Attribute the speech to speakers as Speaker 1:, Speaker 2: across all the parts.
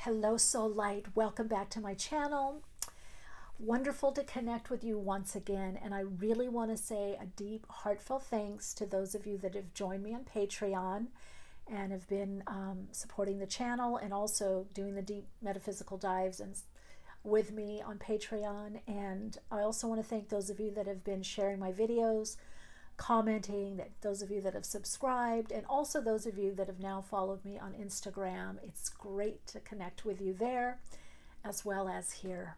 Speaker 1: Hello, Soul Light. Welcome back to my channel. Wonderful to connect with you once again. And I really want to say a deep, heartfelt thanks to those of you that have joined me on Patreon and have been supporting the channel and also doing the deep metaphysical dives and with me on Patreon. And I also want to thank those of you that have been sharing my videos, commenting, that those of you that have subscribed, and also those of you that have now followed me on Instagram. It's great to connect with you there as well as here.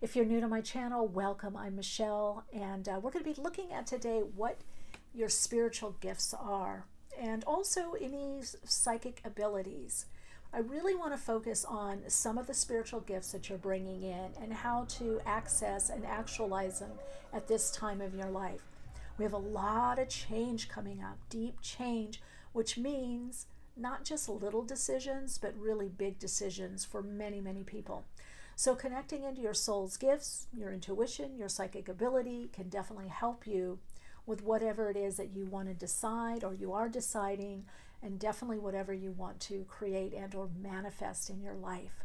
Speaker 1: If you're new to my channel, welcome. I'm Michelle, and we're going to be looking at today what your spiritual gifts are and also any psychic abilities. I really want to focus on some of the spiritual gifts that you're bringing in and how to access and actualize them at this time of your life. We have a lot of change coming up, deep change, which means not just little decisions, but really big decisions for many, many people. So connecting into your soul's gifts, your intuition, your psychic ability can definitely help you with whatever it is that you want to decide or you are deciding, and definitely whatever you want to create and or manifest in your life.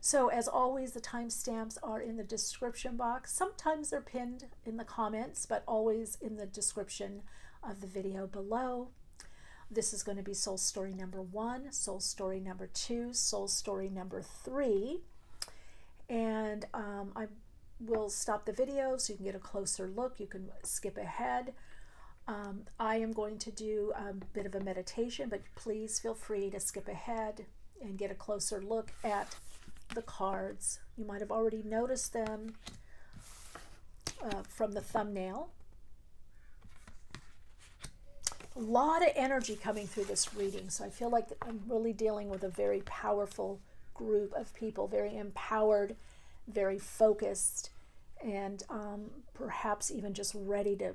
Speaker 1: So as always, the timestamps are in the description box. Sometimes they're pinned in the comments, but always in the description of the video below. This is going to be soul story number 1, soul story number 2, soul story number 3. And I will stop the video so you can get a closer look. You can skip ahead. I am going to do a bit of a meditation, but please feel free to skip ahead and get a closer look at the cards. You might have already noticed them from the thumbnail. A lot of energy coming through this reading, so I feel like I'm really dealing with a very powerful group of people, very empowered, very focused, and perhaps even just ready to,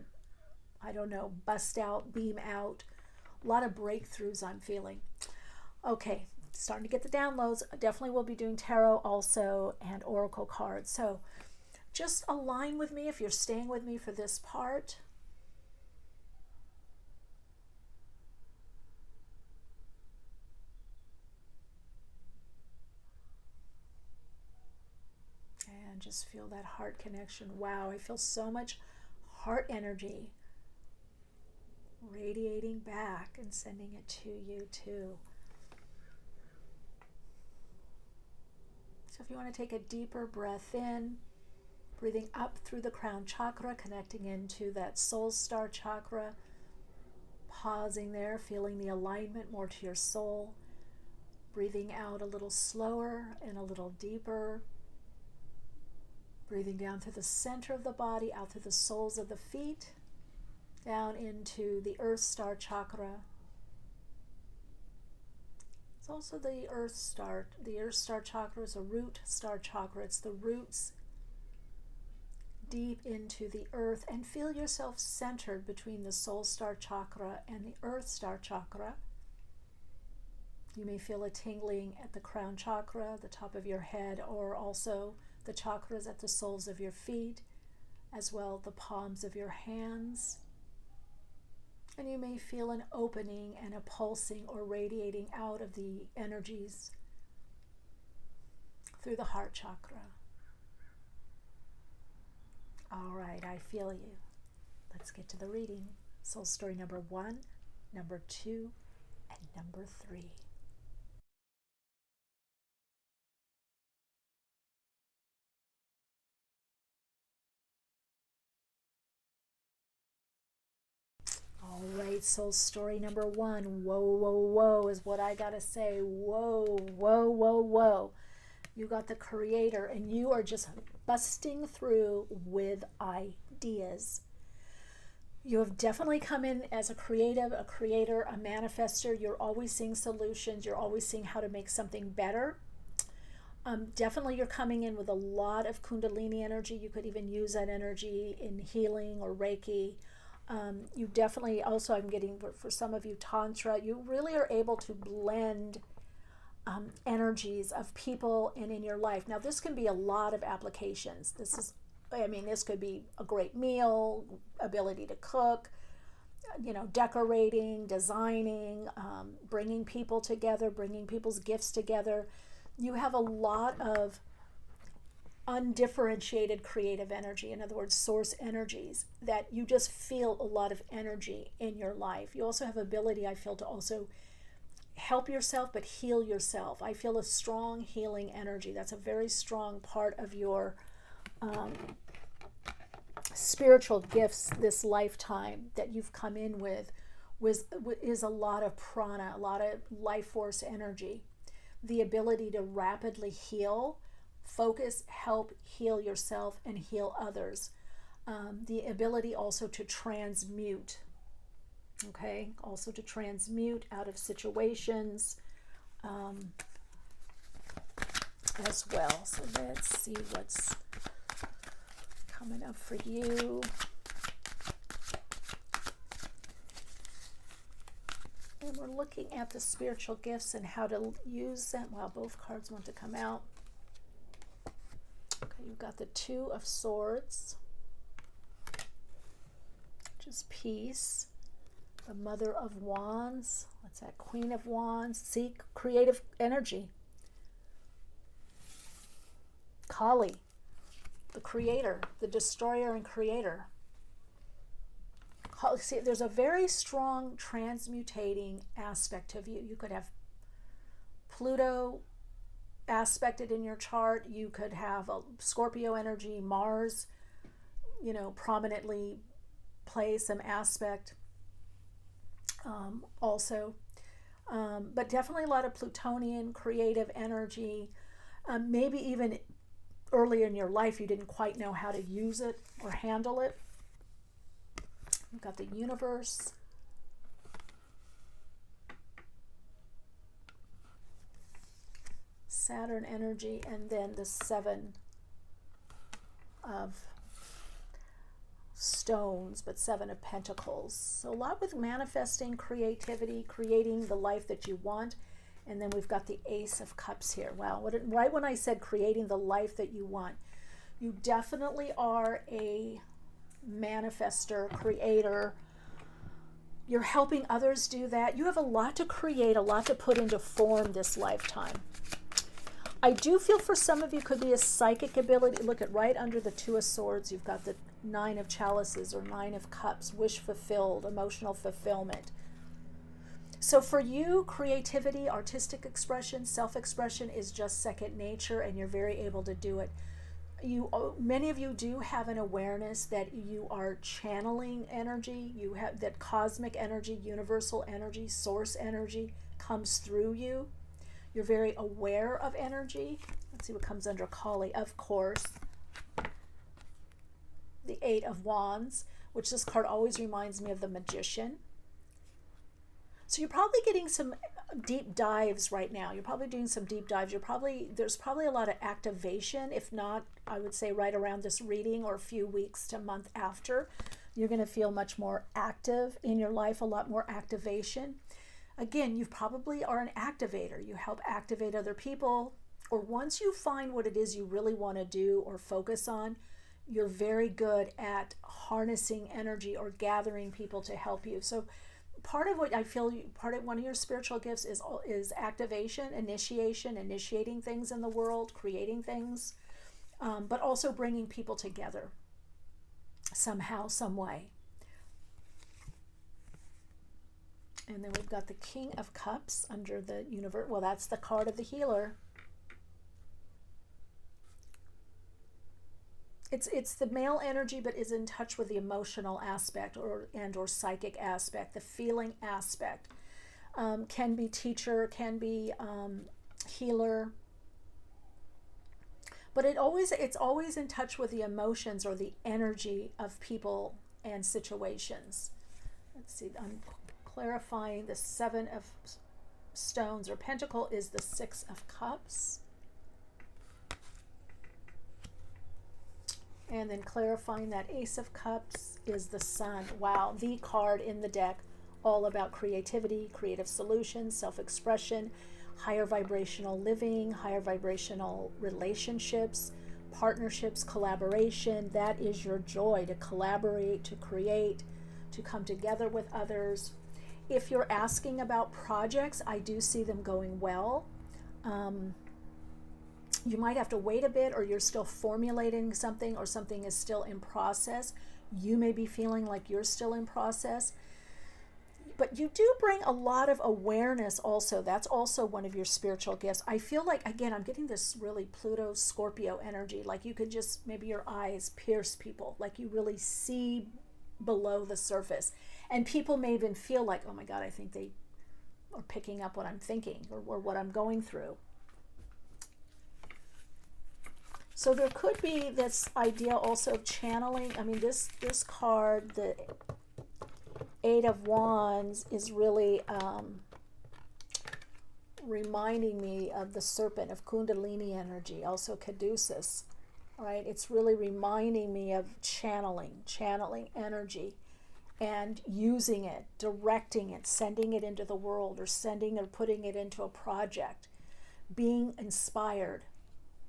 Speaker 1: I don't know, bust out, beam out. A lot of breakthroughs I'm feeling. Okay, starting to get the downloads. I definitely will be doing tarot also and oracle cards. So just align with me if you're staying with me for this part. And just feel that heart connection. Wow, I feel so much heart energy radiating back and sending it to you too. So if you want to take a deeper breath in, breathing up through the crown chakra, connecting into that soul star chakra, pausing there, feeling the alignment more to your soul, breathing out a little slower and a little deeper, breathing down through the center of the body, out through the soles of the feet, down into the earth star chakra. It's also the earth star. The earth star chakra is a root star chakra. It's the roots deep into the earth, and feel yourself centered between the soul star chakra and the earth star chakra. You may feel a tingling at the crown chakra, the top of your head, or also the chakras at the soles of your feet, as well the palms of your hands. And you may feel an opening and a pulsing or radiating out of the energies through the heart chakra. All right, I feel you. Let's get to the reading. Soul story number 1, number 2, and number 3. All right, soul story number 1. Whoa, whoa, whoa is what I gotta say. Whoa, whoa, whoa, whoa. You got the creator, and you are just busting through with ideas. You have definitely come in as a creative, a creator, a manifester. You're always seeing solutions. You're always seeing how to make something better. Definitely you're coming in with a lot of Kundalini energy. You could even use that energy in healing or Reiki. You definitely also, I'm getting for some of you, Tantra. You really are able to blend energies of people and in your life. Now this can be a lot of applications. This could be a great meal, ability to cook, decorating, designing, bringing people together, bringing people's gifts together. You have a lot of undifferentiated creative energy, in other words, source energies, that you just feel a lot of energy in your life. You also have ability, I feel, to also help yourself but heal yourself. I feel a strong healing energy. That's a very strong part of your spiritual gifts this lifetime that you've come in with, is a lot of prana, a lot of life force energy. The ability to rapidly heal, focus, help heal yourself and heal others. The ability also to transmute, okay? Also to transmute out of situations as well. So let's see what's coming up for you. And we're looking at the spiritual gifts and how to use them. Wow, both cards want to come out. Okay, you've got the Two of Swords, which is peace. The Mother of Wands. What's that? Queen of Wands. Seek creative energy. Kali, the creator, the destroyer and creator. See, there's a very strong transmutating aspect of you. You could have Pluto aspected in your chart. You could have a Scorpio energy, Mars, prominently play some aspect also. But definitely a lot of Plutonian creative energy. Maybe even earlier in your life you didn't quite know how to use it or handle it. We've got the Universe. Saturn energy, and then the Seven of Stones, but Seven of Pentacles. So a lot with manifesting, creativity, creating the life that you want. And then we've got the Ace of Cups here. Wow, right when I said creating the life that you want, you definitely are a manifester, creator. You're helping others do that. You have a lot to create, a lot to put into form this lifetime. I do feel for some of you could be a psychic ability. Look at right under the Two of Swords, you've got the Nine of Chalices or Nine of Cups, wish fulfilled, emotional fulfillment. So for you, creativity, artistic expression, self-expression is just second nature, and you're very able to do it. Many of you do have an awareness that you are channeling energy. You have that cosmic energy, universal energy, source energy comes through you. You're very aware of energy. Let's see what comes under Kali. Of course, the Eight of Wands, which this card always reminds me of the Magician. So you're probably getting some deep dives right now. You're probably doing some deep dives. There's probably a lot of activation. If not, I would say right around this reading or a few weeks to a month after, you're going to feel much more active in your life, a lot more activation. Again, you probably are an activator. You help activate other people, or once you find what it is you really want to do or focus on, you're very good at harnessing energy or gathering people to help you. So part of what I feel, one of your spiritual gifts is activation, initiating things in the world, creating things, but also bringing people together somehow, some way. And then we've got the King of Cups under the Universe. Well, that's the card of the healer. It's the male energy, but is in touch with the emotional aspect or psychic aspect, the feeling aspect. Can be teacher, can be healer. But it's always in touch with the emotions or the energy of people and situations. Let's see, I'm clarifying the Seven of Stones or Pentacle is the Six of Cups. And then clarifying that Ace of Cups is the Sun. Wow, the card in the deck, all about creativity, creative solutions, self-expression, higher vibrational living, higher vibrational relationships, partnerships, collaboration. That is your joy, to collaborate, to create, to come together with others. If you're asking about projects, I do see them going well. You might have to wait a bit, or you're still formulating something, or something is still in process. You may be feeling like you're still in process. But you do bring a lot of awareness also. That's also one of your spiritual gifts. I feel like, again, I'm getting this really Pluto Scorpio energy. Like you could just, maybe your eyes pierce people. Like you really see below the surface. And people may even feel like, oh my God, I think they are picking up what I'm thinking, or what I'm going through. So there could be this idea also of channeling. I mean, this card, the Eight of Wands, is really reminding me of the serpent, of Kundalini energy, also Caduceus, right? It's really reminding me of channeling energy and using it, directing it, sending it into the world, or putting it into a project, being inspired,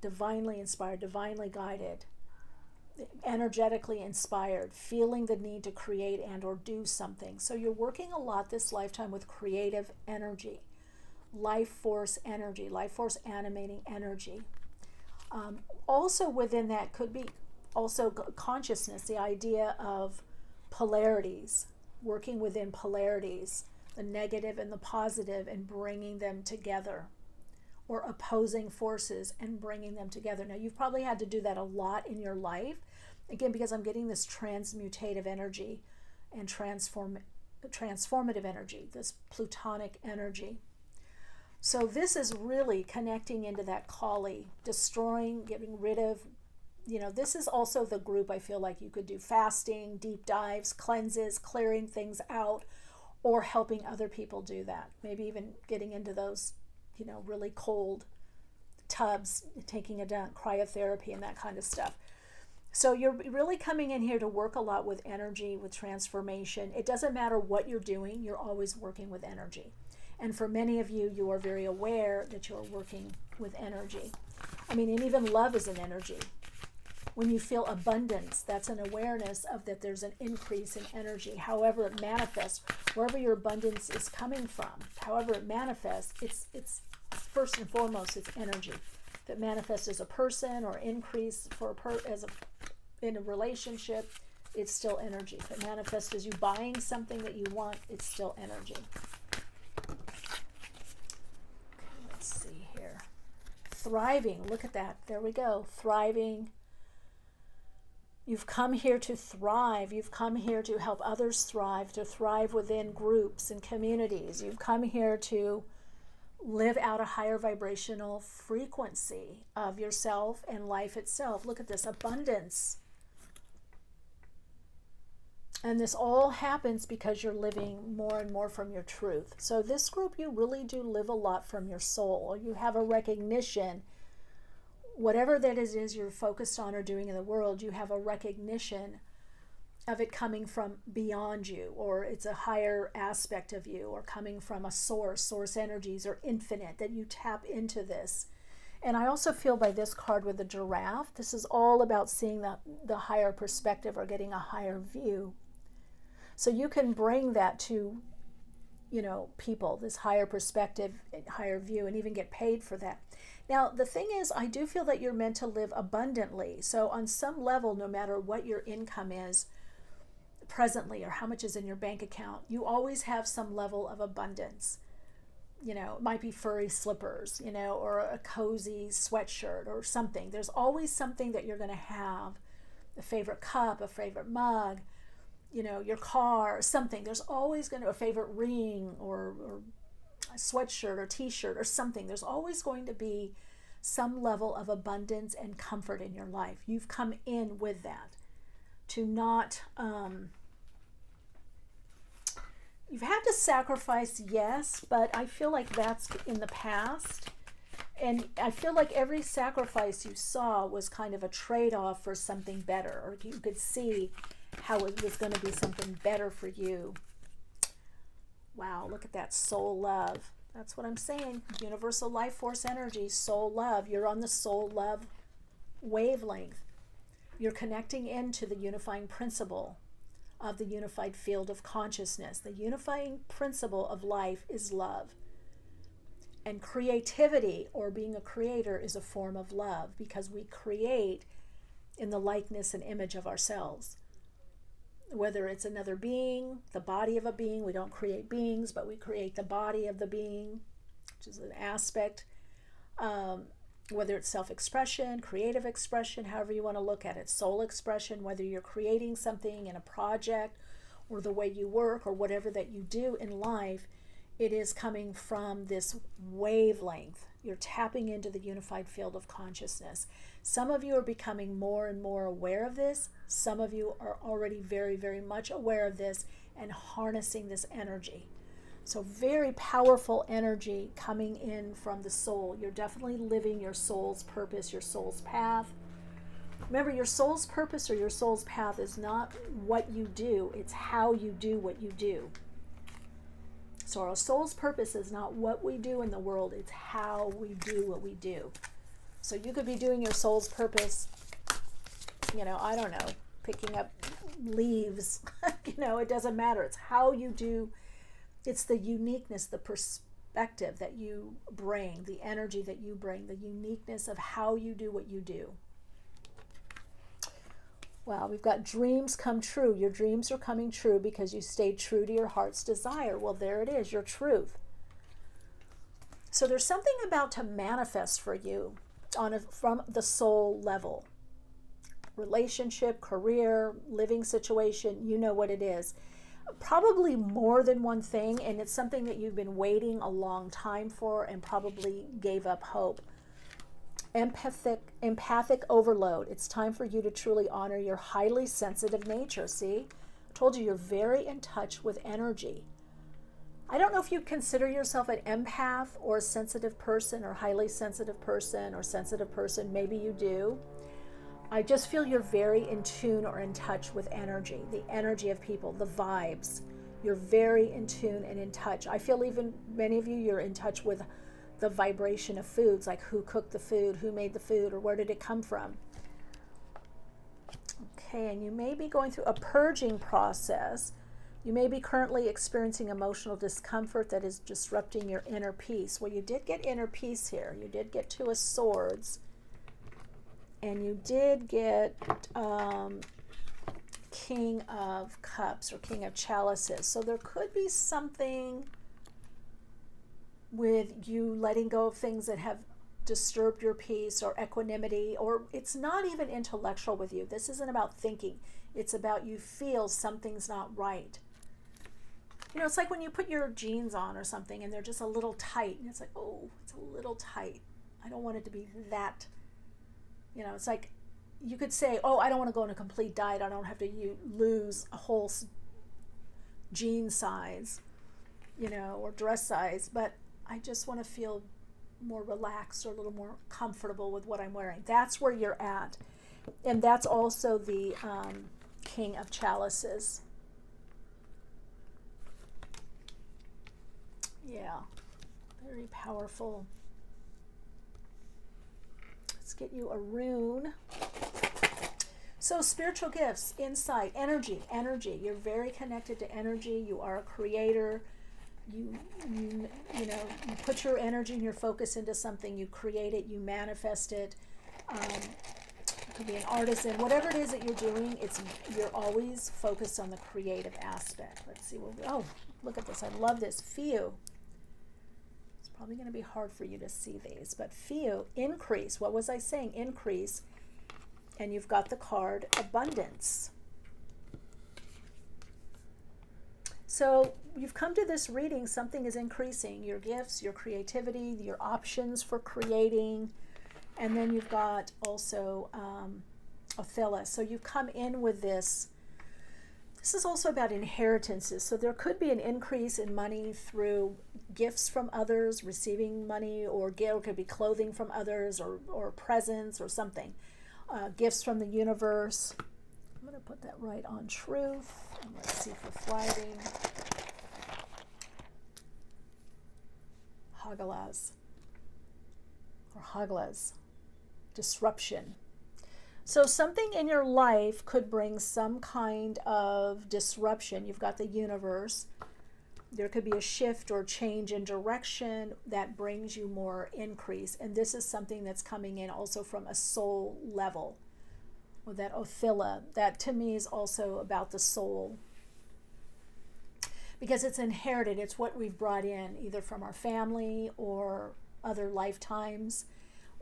Speaker 1: divinely guided, energetically inspired, feeling the need to create and or do something. So you're working a lot this lifetime with creative energy, life force energy, life force animating energy. Also within that could be also consciousness, the idea of polarities, working within polarities, the negative and the positive, and bringing them together, or opposing forces and bringing them together. Now, you've probably had to do that a lot in your life, again, because I'm getting this transmutative energy and transformative energy, this plutonic energy. So this is really connecting into that Kali, destroying, getting rid of, this is also the group I feel like you could do fasting, deep dives, cleanses, clearing things out, or helping other people do that. Maybe even getting into those really cold tubs, taking a dump, cryotherapy, and that kind of stuff. So you're really coming in here to work a lot with energy, with transformation. It doesn't matter what you're doing, you're always working with energy. And for many of you, you are very aware that you're working with energy. I mean, and even love is an energy. When you feel abundance, that's an awareness of that there's an increase in energy. However it manifests, wherever your abundance is coming from, however it manifests, it's first and foremost, it's energy. If it manifests as a person, or increase in a relationship, it's still energy. If it manifests as you buying something that you want, it's still energy. Okay, let's see here. Thriving, look at that. There we go. Thriving. You've come here to thrive. You've come here to help others thrive, to thrive within groups and communities. You've come here to live out a higher vibrational frequency of yourself and life itself. Look at this abundance. And this all happens because you're living more and more from your truth. So this group, you really do live a lot from your soul. You have a recognition, whatever that is you're focused on or doing in the world, you have a recognition of it coming from beyond you, or it's a higher aspect of you, or coming from a source energies, or infinite, that you tap into this. And I also feel by this card with the giraffe, this is all about seeing the higher perspective, or getting a higher view. So you can bring that to, people, this higher perspective, higher view, and even get paid for that. Now, the thing is, I do feel that you're meant to live abundantly. So on some level, no matter what your income is presently, or how much is in your bank account, you always have some level of abundance. It might be furry slippers, or a cozy sweatshirt or something. There's always something that you're going to have, a favorite cup, a favorite mug, your car, something. There's always going to, a favorite ring, or a sweatshirt or t-shirt or something. There's always going to be some level of abundance and comfort in your life. You've come in with that. To not, you've had to sacrifice, yes, but I feel like that's in the past. And I feel like every sacrifice you saw was kind of a trade-off for something better, or you could see how it was going to be something better for you. Wow, look at that, soul love. That's what I'm saying. Universal life force energy, soul love. You're on the soul love wavelength. You're connecting into the unifying principle of the unified field of consciousness. The unifying principle of life is love. And creativity, or being a creator, is a form of love, because we create in the likeness and image of ourselves. Whether it's another being, the body of a being, we don't create beings, but we create the body of the being, which is an aspect. Whether it's self-expression, creative expression, however you want to look at it, soul expression, whether you're creating something in a project or the way you work or whatever that you do in life, it is coming from this wavelength. You're tapping into the unified field of consciousness. Some of you are becoming more and more aware of this. Some of you are already very, very much aware of this and harnessing this energy. So very powerful energy coming in from the soul. You're definitely living your soul's purpose, your soul's path. Remember, your soul's purpose or your soul's path is not what you do, it's how you do what you do. So our soul's purpose is not what we do in the world, it's how we do what we do. So you could be doing your soul's purpose, I don't know, picking up leaves. It doesn't matter. It's how you do. It's the uniqueness, the perspective that you bring, the energy that you bring, the uniqueness of how you do what you do. Wow, we've got dreams come true. Your dreams are coming true because you stayed true to your heart's desire. Well, there it is, your truth. So there's something about to manifest for you from the soul level. Relationship, career, living situation, you know what it is. Probably more than one thing, and it's something that you've been waiting a long time for and probably gave up hope. Empathic overload. It's time for you to truly honor your highly sensitive nature. See? I told you, you're very in touch with energy. I don't know if you consider yourself an empath or a sensitive person or highly sensitive person or sensitive person. Maybe you do. I just feel you're very in tune or in touch with energy, the energy of people, the vibes. You're very in tune and in touch. I feel even many of you, you're in touch with the vibration of foods, like who cooked the food, who made the food, or where did it come from. Okay, and you may be going through a purging process. You may be currently experiencing emotional discomfort that is disrupting your inner peace. Well, you did get inner peace here. You did get Two of Swords. And you did get King of Cups or King of Chalices. So there could be something with you letting go of things that have disturbed your peace or equanimity, or it's not even intellectual with you. This isn't about thinking. It's about you feel something's not right. It's like when you put your jeans on or something and they're just a little tight. And it's like, oh, it's a little tight. I don't want it to be that. It's like you could say, oh, I don't want to go on a complete diet. I don't have to lose a whole jean size, or dress size. But I just want to feel more relaxed or a little more comfortable with what I'm wearing. That's where you're at. And that's also the King of Chalices. Yeah, very powerful. Let's get you a rune. So spiritual gifts, insight, energy. You're very connected to energy. You are a creator. You put your energy and your focus into something. You create it. You manifest it. It could be an artisan. Whatever it is that you're doing, you're always focused on the creative aspect. Let's see. Oh, look at this. I love this. Few. It's probably going to be hard for you to see these, but few, increase. What was I saying? Increase. And you've got the card abundance. So you've come to this reading, something is increasing. Your gifts, your creativity, your options for creating. And then you've got also Othello. So you've come in with this. This is also about inheritances. So there could be an increase in money through gifts from others, receiving money, or it could be clothing from others, or presents or something. Gifts from the universe. I'm going to put that right on truth. And let's see for flagging. Hagalaz. Or Haglaz. Disruption. So something in your life could bring some kind of disruption. You've got the universe. There could be a shift or change in direction that brings you more increase. And this is something that's coming in also from a soul level. Or that Othila, that to me is also about the soul. Because it's inherited, it's what we've brought in, either from our family or other lifetimes.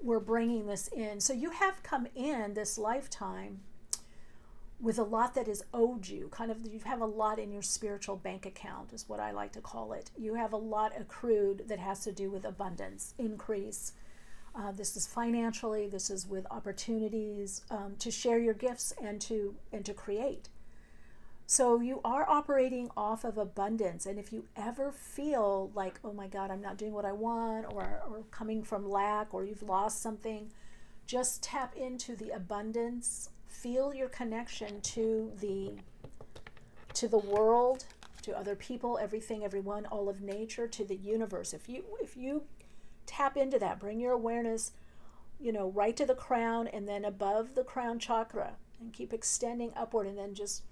Speaker 1: We're bringing this in. So you have come in this lifetime with a lot that is owed you. Kind of, you have a lot in your spiritual bank account, is what I like to call it. You have a lot accrued that has to do with abundance, increase. This is financially, this is with opportunities to share your gifts and to create. So you are operating off of abundance. And if you ever feel like, oh my God, I'm not doing what I want, or coming from lack, or you've lost something, just tap into the abundance. Feel your connection to the world, to other people, everything, everyone, all of nature, to the universe. If you tap into that, bring your awareness, right to the crown and then above the crown chakra, and keep extending upward, and then just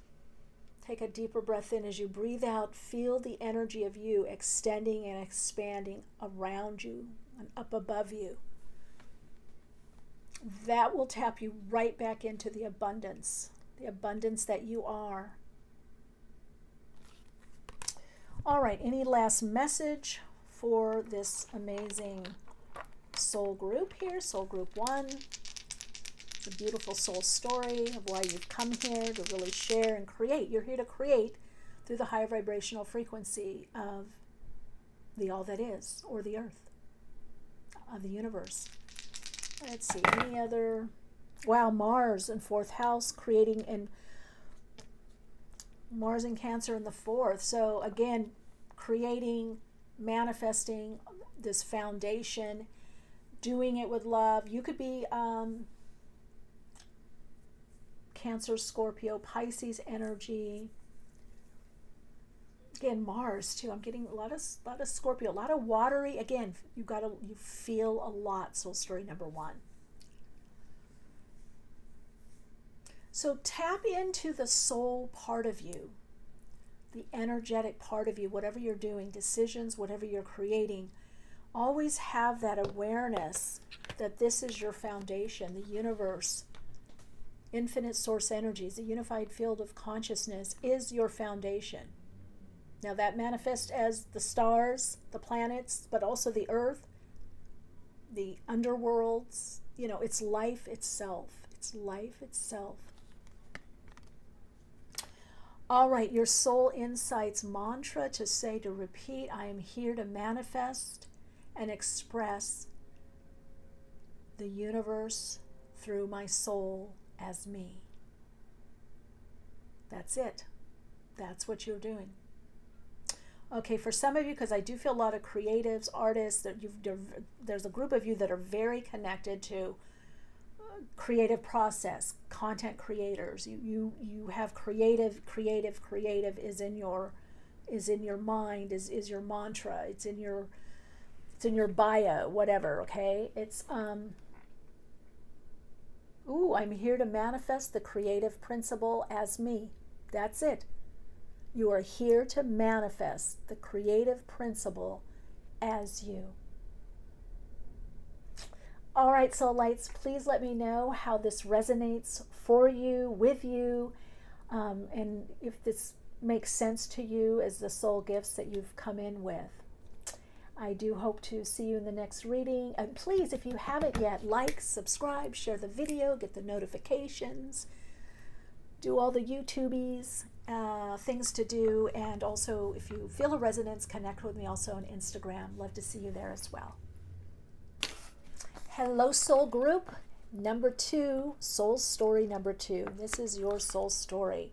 Speaker 1: take a deeper breath in. As you breathe out, feel the energy of you extending and expanding around you and up above you. That will tap you right back into the abundance that you are. All right, any last message for this amazing soul group here, soul group 1? It's a beautiful soul story of why you've come here to really share and create. You're here to create through the higher vibrational frequency of the all that is, or the earth, of the universe. Let's see, any other? Wow, Mars in 4th house, creating, and Mars in Cancer in the 4th. So again, creating, manifesting this foundation, doing it with love. You could be Cancer, Scorpio, Pisces energy. Again, Mars too. I'm getting a lot of Scorpio, a lot of watery. Again, you feel a lot. Soul story number 1. So tap into the soul part of you, the energetic part of you, whatever you're doing, decisions, whatever you're creating. Always have that awareness that this is your foundation, the universe, infinite source energies, the unified field of consciousness is your foundation. Now that manifests as the stars, the planets, but also the earth, the underworlds. It's life itself. It's life itself. All right, your soul insights mantra to repeat: I am here to manifest and express the universe through my soul as me. That's it. That's what you're doing. Okay, for some of you, because I do feel a lot of creatives, artists, that there's a group of you that are very connected to creative process, content creators. You have creative is in your mind, is your mantra. It's in your bio, whatever. Okay, it's I'm here to manifest the creative principle as me. That's it. You are here to manifest the creative principle as you. All right, soul lights, please let me know how this resonates for you, with you, and if this makes sense to you as the soul gifts that you've come in with. I do hope to see you in the next reading. And please, if you haven't yet, like, subscribe, share the video, get the notifications, do all the YouTubies, things to do. And also, if you feel a resonance, connect with me also on Instagram. Love to see you there as well. Hello, soul group. Number 2, soul story number 2. This is your soul story.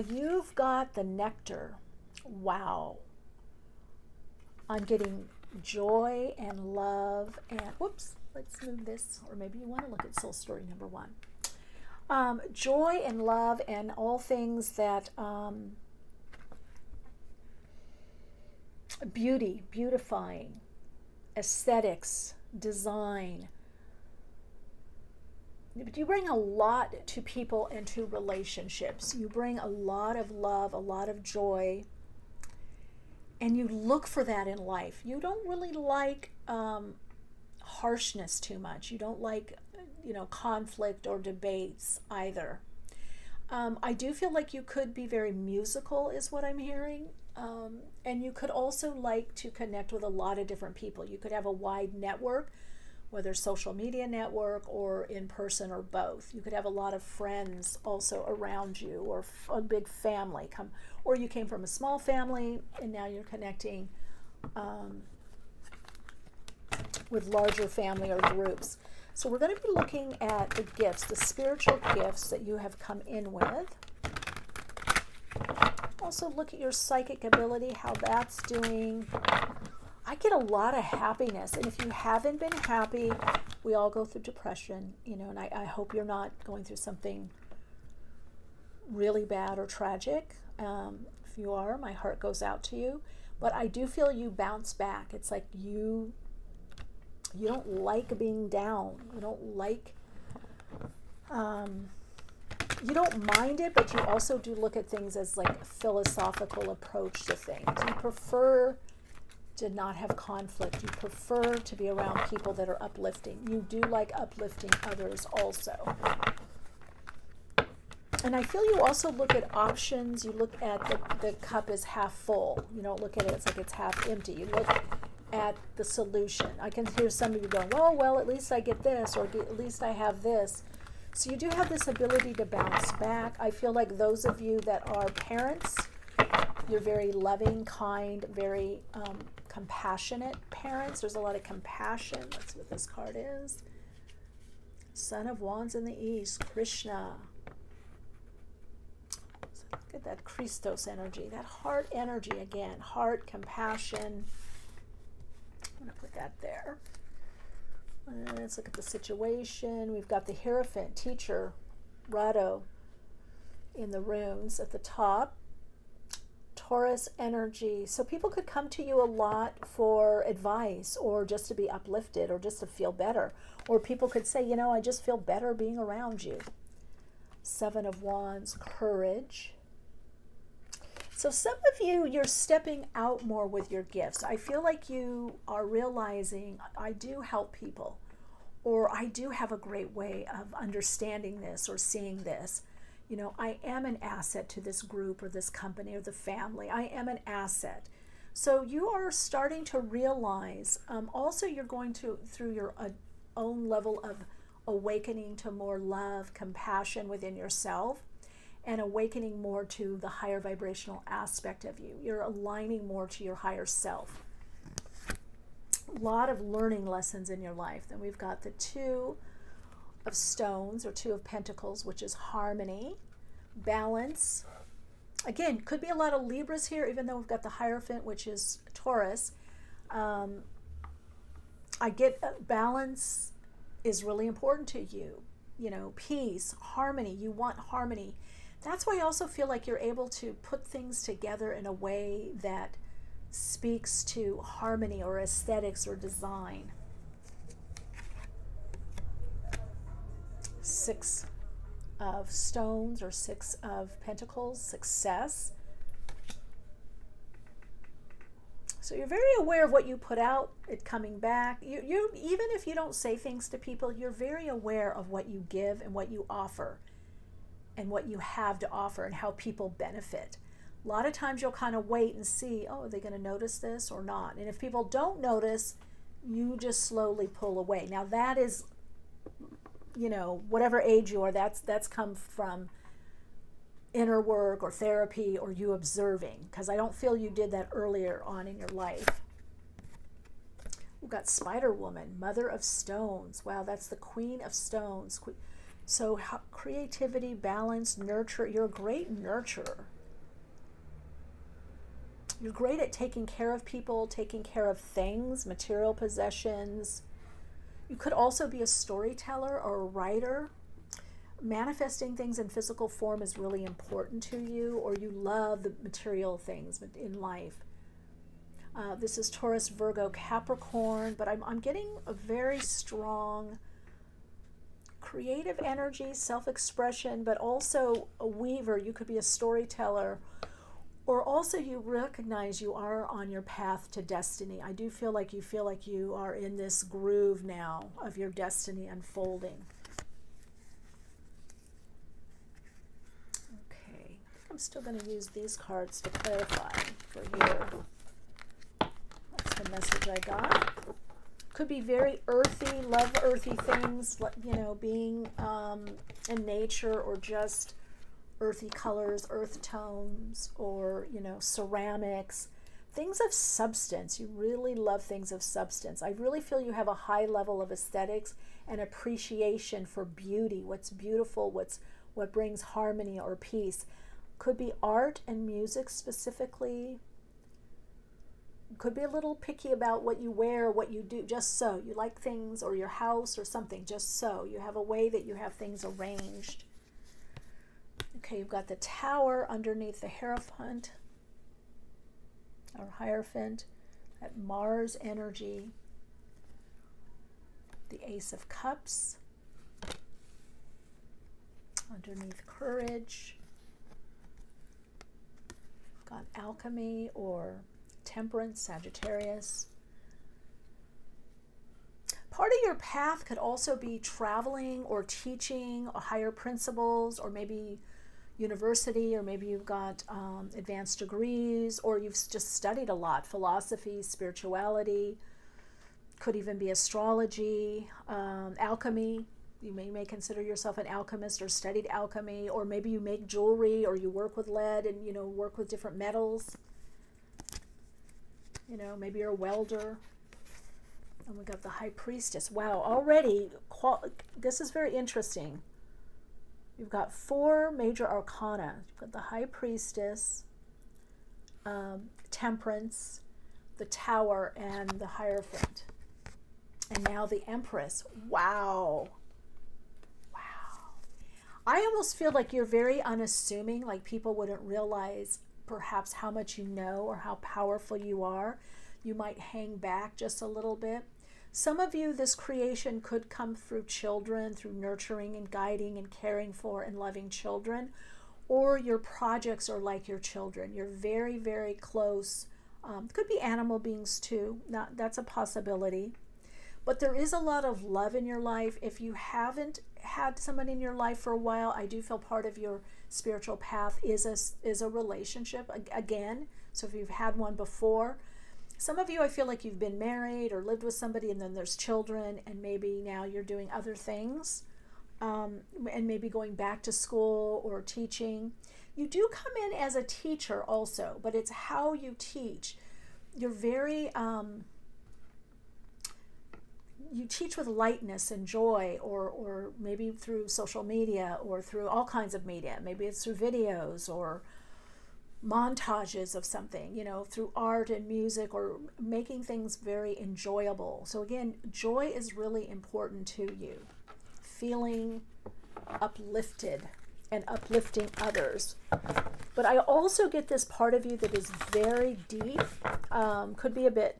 Speaker 1: You've got the nectar. Wow. I'm getting joy and love and, whoops, let's move this, or maybe you want to look at soul story number 1. Joy and love and all things that, beauty, beautifying, aesthetics, design. But you bring a lot to people and to relationships. You bring a lot of love, a lot of joy. and you look for that in life. You don't really like harshness too much. You don't like, conflict or debates either. I do feel like you could be very musical, is what I'm hearing. And you could also like to connect with a lot of different people. You could have a wide network, whether social media network or in person or both. You could have a lot of friends also around you, or a big family or you came from a small family and now you're connecting with larger family or groups. So we're going to be looking at the gifts, the spiritual gifts that you have come in with. Also look at your psychic ability, how that's doing. I get a lot of happiness, and if you haven't been happy, we all go through depression, and I hope you're not going through something really bad or tragic. If you are, my heart goes out to you. But I do feel you bounce back. It's like you don't like being down. You don't like, you don't mind it, but you also do look at things as like a philosophical approach to things. You prefer to not have conflict. You prefer to be around people that are uplifting. You do like uplifting others also. And I feel you also look at options. You look at the cup as half full. You don't look at it as like it's half empty. You look at the solution. I can hear some of you going, oh, well, at least I get this, or at least I have this. So you do have this ability to bounce back. I feel like those of you that are parents, you're very loving, kind, very compassionate parents. There's a lot of compassion. Let's see what this card is. Son of Wands in the East, Krishna. So look at that Christos energy, that heart energy again. Heart, compassion. I'm going to put that there. Let's look at the situation. We've got the Hierophant, teacher, Rado, in the runes at the top. Taurus energy. So people could come to you a lot for advice, or just to be uplifted, or just to feel better. Or people could say, I just feel better being around you. Seven of Wands, courage. So some of you, you're stepping out more with your gifts. I feel like you are realizing, I do help people, or I do have a great way of understanding this or seeing this. I am an asset to this group or this company or the family. I am an asset. So you are starting to realize, also you're going to, through your own level of awakening to more love, compassion within yourself, and awakening more to the higher vibrational aspect of you. You're aligning more to your higher self. A lot of learning lessons in your life. Then we've got the Two of Stones, or Two of Pentacles, which is harmony, balance. Again, could be a lot of Libras here, even though we've got the Hierophant, which is Taurus. I get balance is really important to you. Peace, harmony. You want harmony. That's why I also feel like you're able to put things together in a way that speaks to harmony or aesthetics or design. Six of Stones, or Six of Pentacles, success. So you're very aware of what you put out, it coming back. You even if you don't say things to people, you're very aware of what you give and what you offer, and what you have to offer, and how people benefit. A lot of times you'll kind of wait and see, are they going to notice this or not? And if people don't notice, you just slowly pull away. Now that is, whatever age you are, that's come from inner work or therapy, or you observing, because I don't feel you did that earlier on in your life. We've got Spider Woman, Mother of Stones. Wow, that's the Queen of Stones. So creativity, balance, nurture. You're a great nurturer. You're great at taking care of people, taking care of things, material possessions. You could also be a storyteller or a writer. Manifesting things in physical form is really important to you, or you love the material things in life. This is Taurus, Virgo, Capricorn, but I'm getting a very strong creative energy, self-expression, but also a weaver. You could be a storyteller, Or also you recognize you are on your path to destiny. I do feel like you are in this groove now of your destiny unfolding. Okay, I think I'm still going to use these cards to clarify for you. That's the message I got. Could be very earthy, love earthy things, you know, being in nature, or just earthy colors, earth tones, or, you know, ceramics, things of substance. You really love things of substance. I really feel you have a high level of aesthetics and appreciation for beauty, what's beautiful, what brings harmony or peace. Could be art and music specifically. Could be a little picky about what you wear, what you do, just so. You like things, or your house or something, just so. You have a way that you have things arranged. Okay, you've got the Tower underneath the Hierophant, or Hierophant, that Mars energy, the Ace of Cups, underneath Courage. You've got Alchemy or Temperance, Sagittarius. Part of your path could also be traveling or teaching or higher principles, or maybe university, or maybe you've got advanced degrees, or you've just studied a lot, philosophy, spirituality, could even be astrology, alchemy. You may consider yourself an alchemist or studied alchemy, or maybe you make jewelry, or you work with lead and, you know, work with different metals. You know, maybe you're a welder. And we got the High Priestess. Wow, already, this is very interesting. You've got 4 major arcana. You've got the High Priestess, Temperance, the Tower, and the Hierophant. And now the Empress. Wow. Wow. I almost feel like you're very unassuming, like people wouldn't realize perhaps how much you know or how powerful you are. You might hang back just a little bit. Some of you, this creation could come through children, through nurturing and guiding and caring for and loving children, or your projects are like your children. You're very, very close. Could be animal beings too. That's a possibility. But there is a lot of love in your life. If you haven't had someone in your life for a while, I do feel part of your spiritual path is a relationship again. So if you've had one before, some of you, I feel like you've been married or lived with somebody, and then there's children, and maybe now you're doing other things, and maybe going back to school or teaching. You do come in as a teacher also, but it's how you teach. You're very, you teach with lightness and joy, or maybe through social media or through all kinds of media. Maybe it's through videos or montages of something, you know, through art and music, or making things very enjoyable. So again, joy is really important to you. Feeling uplifted and uplifting others. But I also get this part of you that is very deep, could be a bit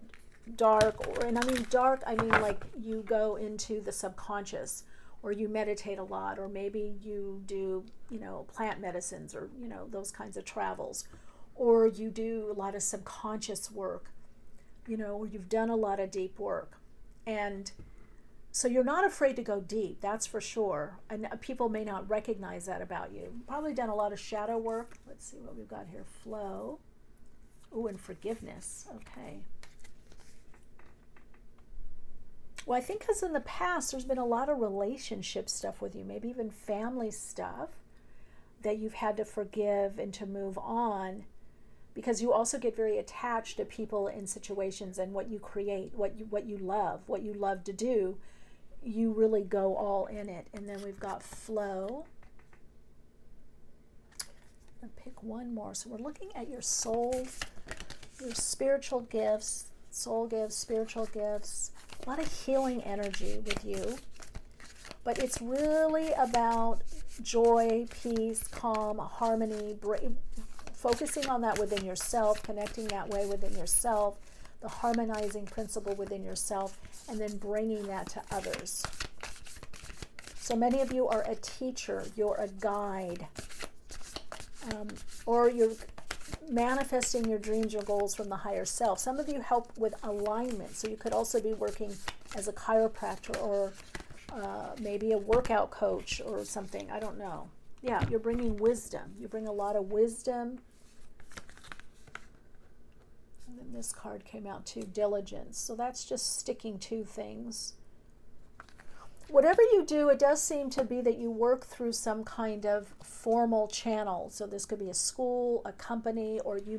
Speaker 1: dark, and I mean dark, I mean like you go into the subconscious, or you meditate a lot, or maybe you do, you know, plant medicines, or, you know, those kinds of travels, or you do a lot of subconscious work, you know, or you've done a lot of deep work. And so you're not afraid to go deep, that's for sure. And people may not recognize that about you. You've probably done a lot of shadow work. Let's see what we've got here. Flow. Ooh, and forgiveness. Okay. Well, I think because in the past there's been a lot of relationship stuff with you, maybe even family stuff that you've had to forgive and to move on, because you also get very attached to people and situations and what you create, what you love to do. You really go all in it. And then we've got flow. I'll pick one more. So we're looking at your soul, your spiritual gifts, soul gifts, spiritual gifts. A lot of healing energy with you, but it's really about joy, peace, calm, harmony, focusing on that within yourself, connecting that way within yourself, the harmonizing principle within yourself, and then bringing that to others. So many of you are a teacher, you're a guide, or you're manifesting your dreams, your goals from the higher self. Some of you help with alignment. So you could also be working as a chiropractor or maybe a workout coach or something. I don't know. Yeah, you're bringing wisdom. You bring a lot of wisdom. And then this card came out too, diligence. So that's just sticking to things. Whatever you do, it does seem to be that you work through some kind of formal channel. So this could be a school, a company, or you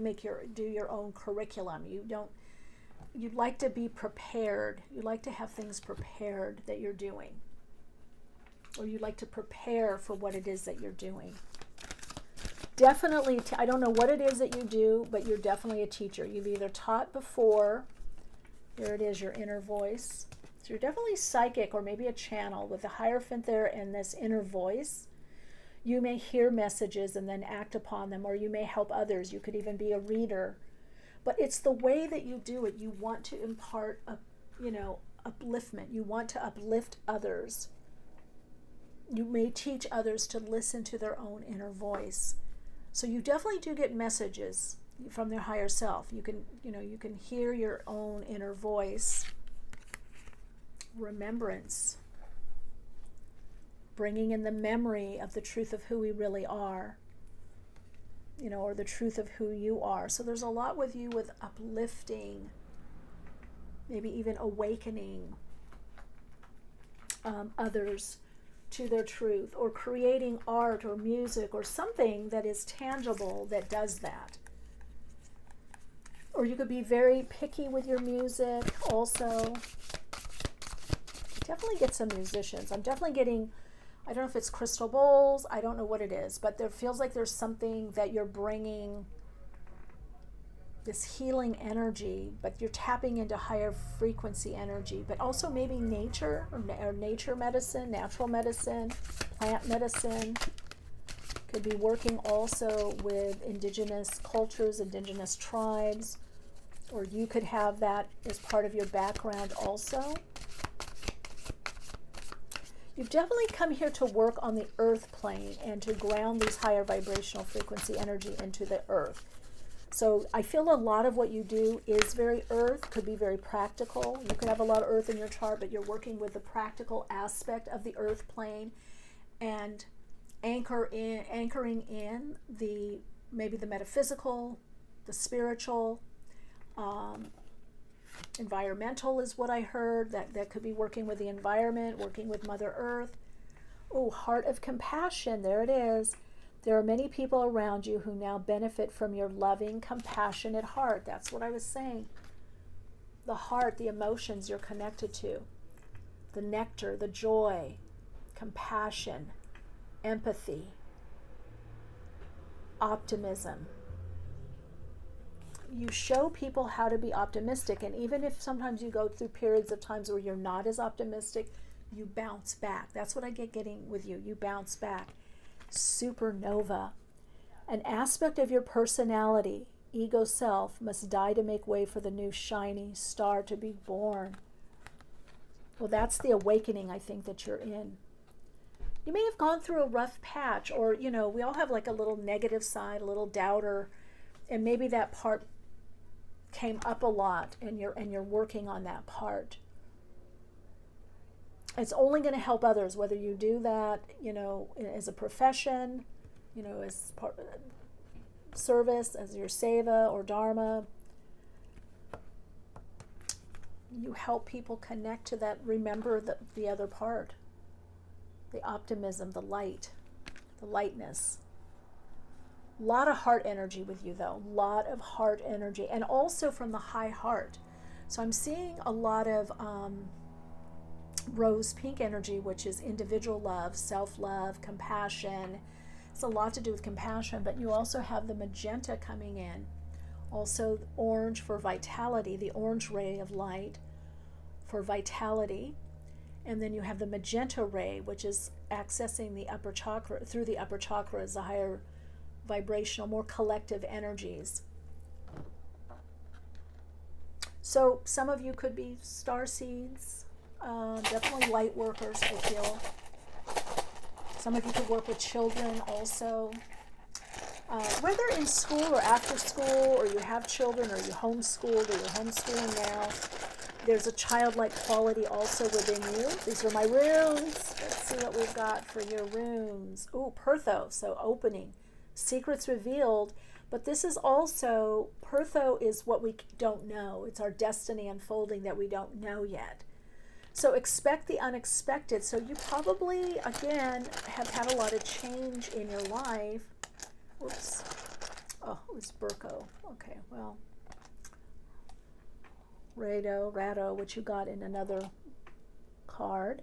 Speaker 1: do your own curriculum. You'd like to be prepared. You'd like to have things prepared that you're doing. Or you'd like to prepare for what it is that you're doing. Definitely, I don't know what it is that you do, but you're definitely a teacher. You've either taught before. Here it is, your inner voice. So you're definitely psychic, or maybe a channel with the Hierophant there and this inner voice. You may hear messages and then act upon them, or you may help others. You could even be a reader. But it's the way that you do it. You want to impart, upliftment. You want to uplift others. You may teach others to listen to their own inner voice. So you definitely do get messages from their higher self. You can hear your own inner voice. Remembrance, bringing in the memory of the truth of who we really are, or the truth of who you are. So there's a lot with you with uplifting, maybe even awakening others to their truth, or creating art or music or something that is tangible that does that. Or you could be very picky with your music also. Definitely get some musicians. I'm definitely getting, I don't know if it's crystal bowls, I don't know what it is, but there feels like there's something that you're bringing, this healing energy, but you're tapping into higher frequency energy, but also maybe nature or nature medicine, natural medicine, plant medicine. Could be working also with indigenous cultures, indigenous tribes, or you could have that as part of your background also. You've definitely come here to work on the earth plane and to ground these higher vibrational frequency energy into the earth. So I feel a lot of what you do is very earth, could be very practical. You could have a lot of earth in your chart, but you're working with the practical aspect of the earth plane and anchoring in maybe the metaphysical, the spiritual, environmental is what I heard. That could be working with the environment, working with Mother Earth. Oh, heart of compassion. There it is. There are many people around you who now benefit from your loving, compassionate heart. That's what I was saying. The heart, the emotions you're connected to. The nectar, the joy, compassion, empathy, optimism. You show people how to be optimistic, and even if sometimes you go through periods of times where you're not as optimistic, you bounce back. That's what I get getting with you. You bounce back. Supernova. An aspect of your personality, ego self, must die to make way for the new shiny star to be born. Well, that's the awakening I think that you're in. You may have gone through a rough patch, or, we all have like a little negative side, a little doubter, and maybe that part came up a lot, and you're working on that part. It's only going to help others, whether you do that, as a profession, as part service, as your seva or dharma. You help people connect to that. Remember the other part, the optimism, the light, the lightness. A lot of heart energy with you, though. A lot of heart energy, and also from the high heart. So I'm seeing a lot of rose pink energy, which is individual love, self-love, compassion. It's a lot to do with compassion, but you also have the magenta coming in. Also orange for vitality, the orange ray of light for vitality. And then you have the magenta ray, which is accessing the upper chakra, through the upper chakras, the higher vibrational, more collective energies. So some of you could be star seeds, definitely light workers, I feel. Some of you could work with children also. whether in school or after school, or you have children, or you're homeschooled, or you're homeschooling now, there's a childlike quality also within you. These are my runes. Let's see what we've got for your runes. Ooh, Pertho, so opening. Secrets revealed. But this is also, Pertho is what we don't know. It's our destiny unfolding that we don't know yet. So expect the unexpected. So you probably, again, have had a lot of change in your life. Oops. Oh, it was Burko. Okay, well. Rado, which you got in another card.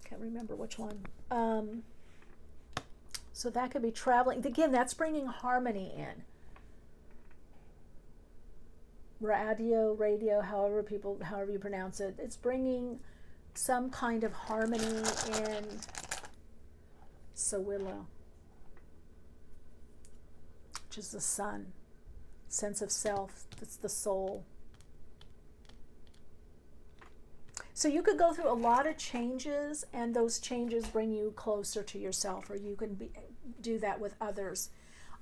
Speaker 1: Can't remember which one. So that could be traveling. Again, that's bringing harmony in. Radio, however you pronounce it. It's bringing some kind of harmony in Sawilla, which is the sun. Sense of self, that's the soul. So you could go through a lot of changes, and those changes bring you closer to yourself, or you can do that with others.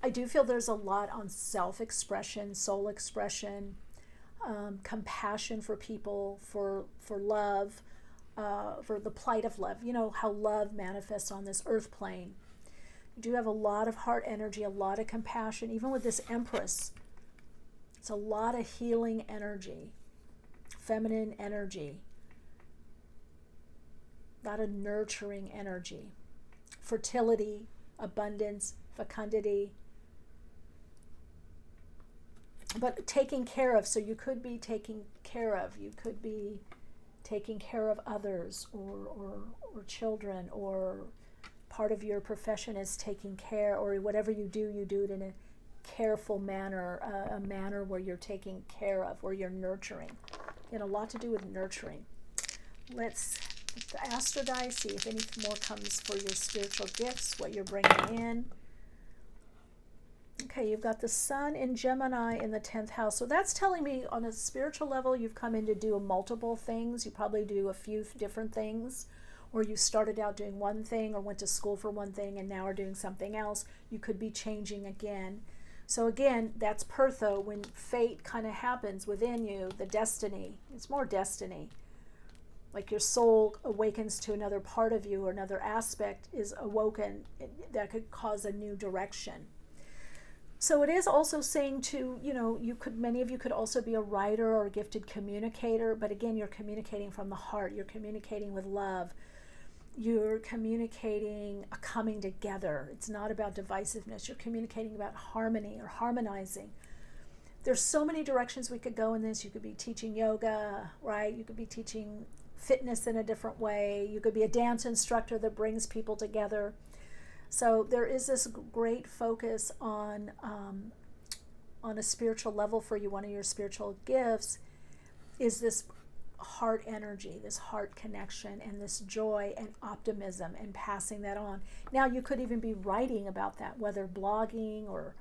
Speaker 1: I do feel there's a lot on self-expression, soul expression, compassion for people, for love, for the plight of love. You know how love manifests on this earth plane. You do have a lot of heart energy, a lot of compassion, even with this Empress. It's a lot of healing energy, feminine energy, a lot of nurturing energy, fertility, abundance, fecundity, but taking care of. So you could be taking care of, you could be taking care of others, or children, or part of your profession is taking care, or whatever you do it in a careful manner, a manner where you're taking care of, where you're nurturing. A lot to do with nurturing. Let's the Astro die, see if any more comes for your spiritual gifts, what you're bringing in. Okay, you've got the Sun in Gemini in the 10th house. So that's telling me on a spiritual level, you've come in to do multiple things. You probably do a few different things, or you started out doing one thing or went to school for one thing and now are doing something else. You could be changing again. So again, that's Pertho, when fate kind of happens within you, the destiny. It's more destiny. Like your soul awakens to another part of you, or another aspect is awoken that could cause a new direction. So it is also saying to, many of you could also be a writer or a gifted communicator, but again, you're communicating from the heart. You're communicating with love. You're communicating a coming together. It's not about divisiveness. You're communicating about harmony or harmonizing. There's so many directions we could go in this. You could be teaching yoga, right? You could be teaching fitness in a different way. You could be a dance instructor that brings people together. So there is this great focus on a spiritual level for you. One of your spiritual gifts is this heart energy, this heart connection, and this joy and optimism, and passing that on. Now you could even be writing about that, whether blogging or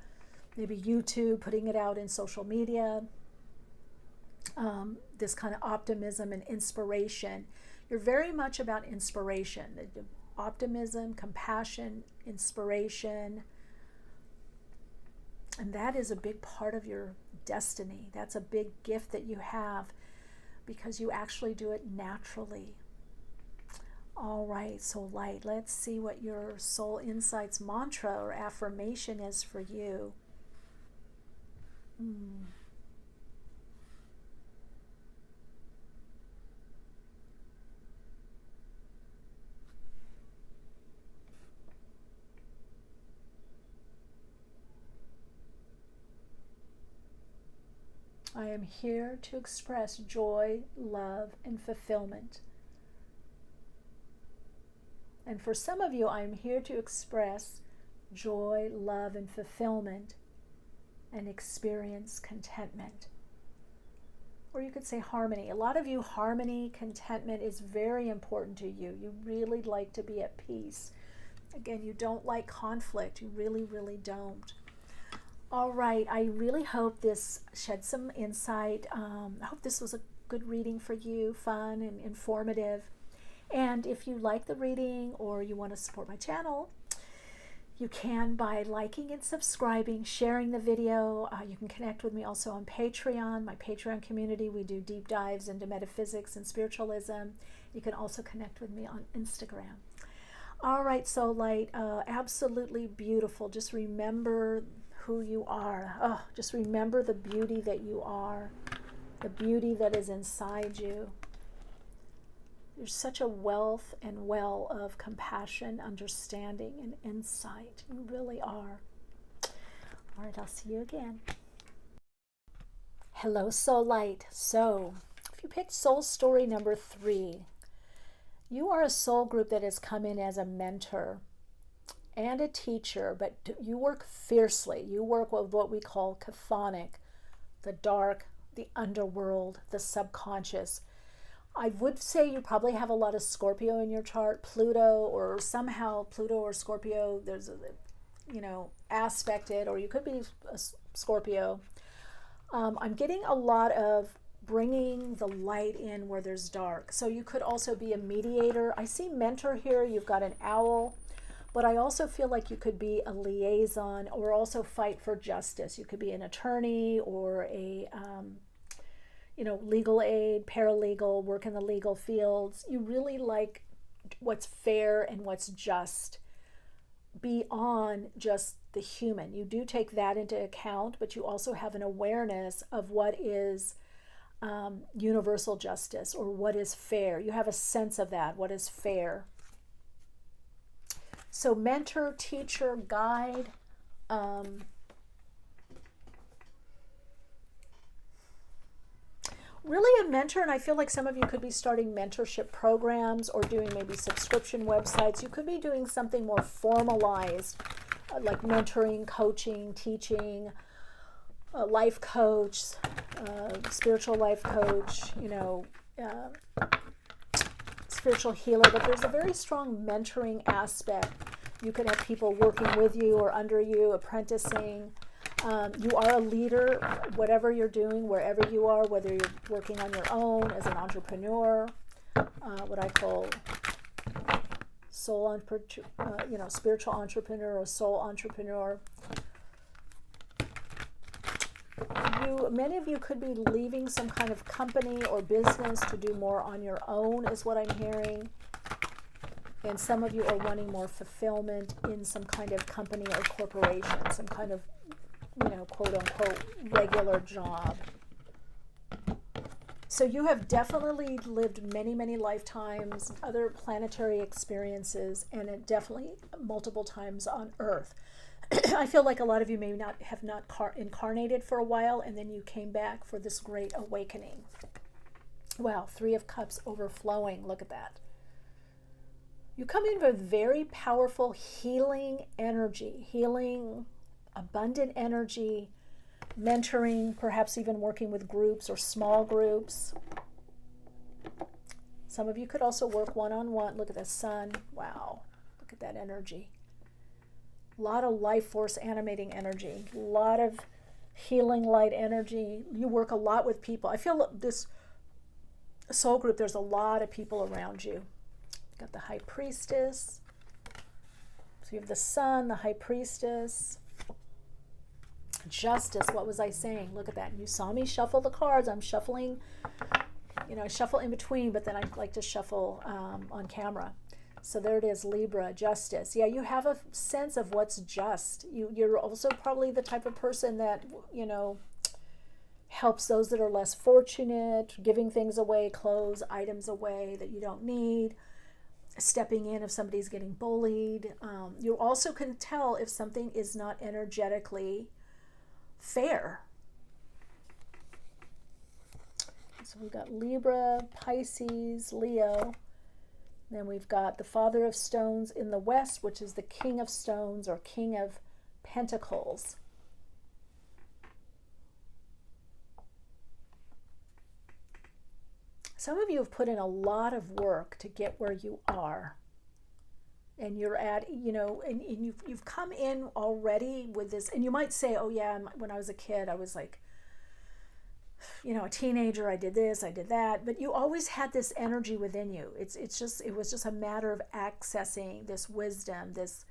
Speaker 1: maybe YouTube, putting it out in social media. This kind of optimism and inspiration. You're very much about inspiration, optimism, compassion, inspiration. And that is a big part of your destiny. That's a big gift that you have, because you actually do it naturally. All right, so light. Let's see what your soul insights mantra or affirmation is for you. I am here to express joy, love, and fulfillment. And for some of you, I am here to express joy, love, and fulfillment, and experience contentment. Or you could say harmony. A lot of you, harmony, contentment is very important to you. You really like to be at peace. Again, you don't like conflict. You really, really don't. All right, I really hope this shed some insight. I hope this was a good reading for you, fun and informative. And if you like the reading or you want to support my channel, you can by liking and subscribing, sharing the video. You can connect with me also on Patreon, my Patreon community. We do deep dives into metaphysics and spiritualism. You can also connect with me on Instagram. All right, Soul Light, absolutely beautiful. Just remember who you are. Oh, just remember the beauty that you are, the beauty that is inside you. There's such a wealth and well of compassion, understanding, and insight. You really are. All right, I'll see you again. Hello, Soul Light. So, if you picked soul story number 3, you are a soul group that has come in as a mentor and a teacher, but you work fiercely. You work with what we call chthonic, the dark, the underworld, the subconscious. I would say you probably have a lot of Scorpio in your chart, Pluto, or somehow Pluto or Scorpio, there's a, aspected, or you could be a Scorpio. I'm getting a lot of bringing the light in where there's dark. So you could also be a mediator. I see mentor here. You've got an owl, but I also feel like you could be a liaison or also fight for justice. You could be an attorney or a legal aid, paralegal, work in the legal fields. You really like what's fair and what's just beyond just the human. You do take that into account, but you also have an awareness of what is universal justice or what is fair. You have a sense of that, what is fair. So mentor, teacher, guide, really a mentor, and I feel like some of you could be starting mentorship programs or doing maybe subscription websites. You could be doing something more formalized, like mentoring, coaching, teaching, a life coach, spiritual life coach, spiritual healer, but there's a very strong mentoring aspect. You could have people working with you or under you, apprenticing. You are a leader, whatever you're doing, wherever you are, whether you're working on your own as an entrepreneur, what I call spiritual entrepreneur or soul entrepreneur. Many of you could be leaving some kind of company or business to do more on your own, is what I'm hearing. And some of you are wanting more fulfillment in some kind of company or corporation, some kind of quote unquote regular job. So you have definitely lived many, many lifetimes, other planetary experiences, and definitely multiple times on Earth. I feel like a lot of you may not have incarnated for a while, and then you came back for this great awakening. Wow, 3 of Cups overflowing. Look at that. You come in with very powerful healing energy, healing, abundant energy, mentoring, perhaps even working with groups or small groups. Some of you could also work one-on-one. Look at the sun. Wow. Look at that energy. A lot of life force animating energy. A lot of healing light energy. You work a lot with people. I feel this soul group, there's a lot of people around you. You've got the High Priestess. So you have the Sun, the High Priestess. Justice, what was I saying? Look at that. You saw me shuffle the cards. I'm shuffling, I shuffle in between, but then I like to shuffle on camera. So there it is, Libra, justice. Yeah, you have a sense of what's just. You're also probably the type of person that, helps those that are less fortunate, giving things away, clothes, items away that you don't need, stepping in if somebody's getting bullied. You also can tell if something is not energetically fair. So we've got Libra, Pisces, Leo. Then we've got the Father of Stones in the West, which is the King of Stones or King of Pentacles. Some of you have put in a lot of work to get where you are. And you're at, and you've come in already with this, and you might say, oh yeah, when I was a kid, I was like, a teenager, I did this, I did that, but you always had this energy within you. It was just a matter of accessing this wisdom, this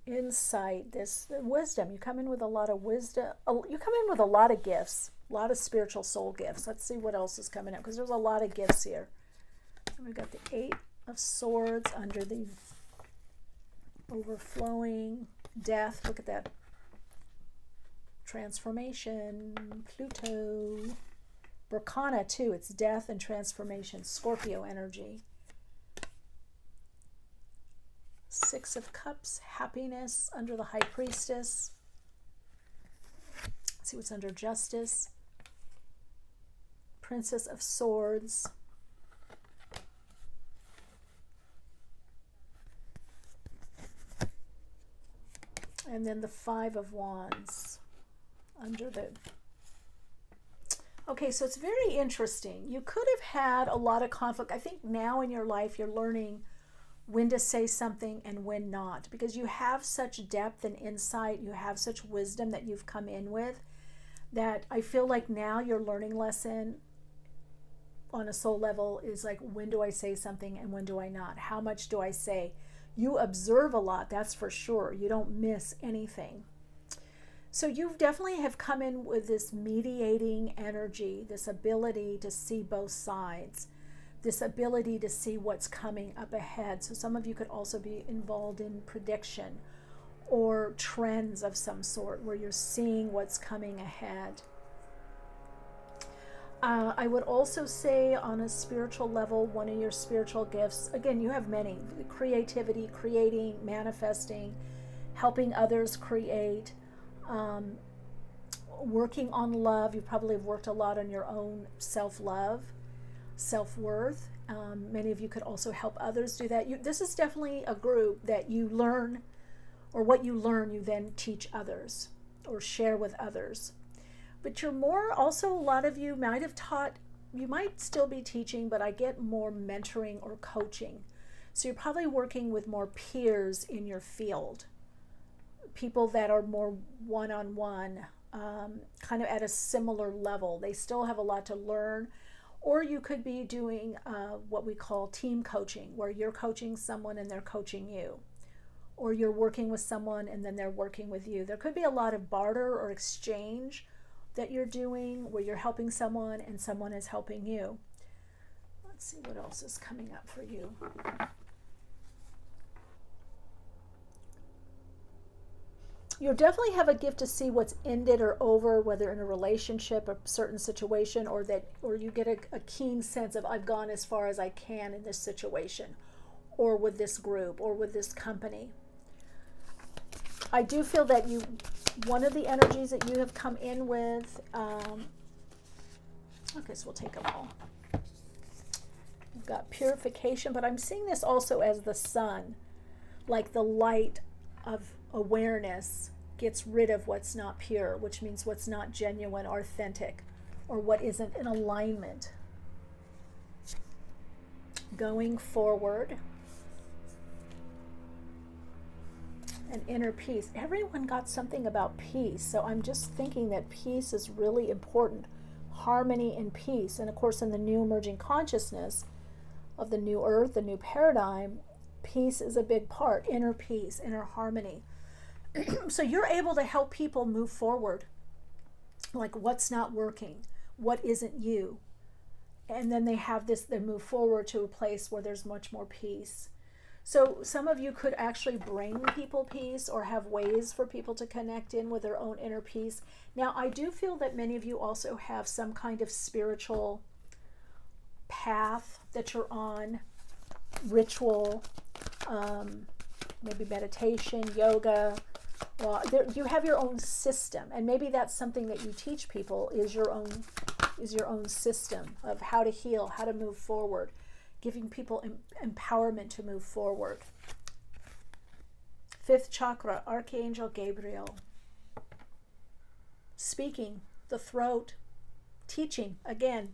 Speaker 1: insight, this wisdom. You come in with a lot of wisdom. You come in with a lot of gifts, a lot of spiritual soul gifts. Let's see what else is coming up, because there's a lot of gifts here. And we've got the 8 of Swords under the overflowing death. Look at that. Transformation, Pluto, Berkana too. It's death and transformation, Scorpio energy. 6 of Cups, happiness under the High Priestess. Let's see what's under Justice. Princess of Swords. And then the 5 of Wands under the... Okay, so it's very interesting. You could have had a lot of conflict. I think now in your life you're learning when to say something and when not, because you have such depth and insight, you have such wisdom that you've come in with, that I feel like now your learning lesson on a soul level is like, when do I say something and when do I not? How much do I say? You observe a lot, that's for sure. You don't miss anything. So you definitely have come in with this mediating energy, this ability to see both sides, this ability to see what's coming up ahead. So some of you could also be involved in prediction or trends of some sort where you're seeing what's coming ahead. I would also say on a spiritual level, one of your spiritual gifts, again, you have many: creativity, creating, manifesting, helping others create, working on love. You probably have worked a lot on your own self-love, self-worth. Many of you could also help others do that. This is definitely a group that you learn, or what you learn you then teach others or share with others. But you're more, also a lot of you might have taught, you might still be teaching, but I get more mentoring or coaching. So you're probably working with more peers in your field, people that are more one-on-one, kind of at a similar level. They still have a lot to learn. Or you could be doing what we call team coaching, where you're coaching someone and they're coaching you. Or you're working with someone and then they're working with you. There could be a lot of barter or exchange that you're doing, where you're helping someone and someone is helping you. Let's see what else is coming up for you. You definitely have a gift to see what's ended or over, whether in a relationship, a certain situation, or you get a keen sense of, I've gone as far as I can in this situation, or with this group, or with this company. I do feel that one of the energies that you have come in with, okay, so we'll take them all. We've got purification, but I'm seeing this also as the sun, like the light of awareness gets rid of what's not pure, which means what's not genuine, authentic, or what isn't in alignment. Going forward. And inner peace. Everyone got something about peace, so I'm just thinking that peace is really important. Harmony and peace. And of course, in the new emerging consciousness of the new earth, the new paradigm, peace is a big part. Inner peace, inner harmony. So you're able to help people move forward, like what's not working, what isn't you, and then they move forward to a place where there's much more peace. So some of you could actually bring people peace, or have ways for people to connect in with their own inner peace. Now, I do feel that many of you also have some kind of spiritual path that you're on, ritual, maybe meditation, yoga. Well, you have your own system, and maybe that's something that you teach people, is your own system of how to heal, how to move forward, giving people empowerment to move forward. 5th chakra, Archangel Gabriel. Speaking, the throat, teaching, again.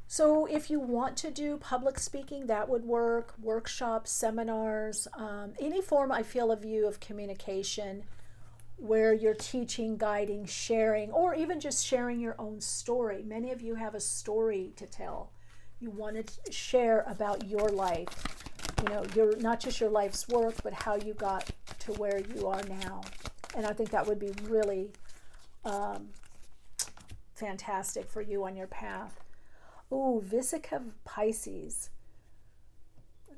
Speaker 1: So if you want to do public speaking, that would work. Workshops, seminars, any form I feel of you of communication where you're teaching, guiding, sharing, or even just sharing your own story. Many of you have a story to tell. You want to share about your life, not just your life's work, but how you got to where you are now. And I think that would be really fantastic for you on your path. Ooh, Visica Pisces.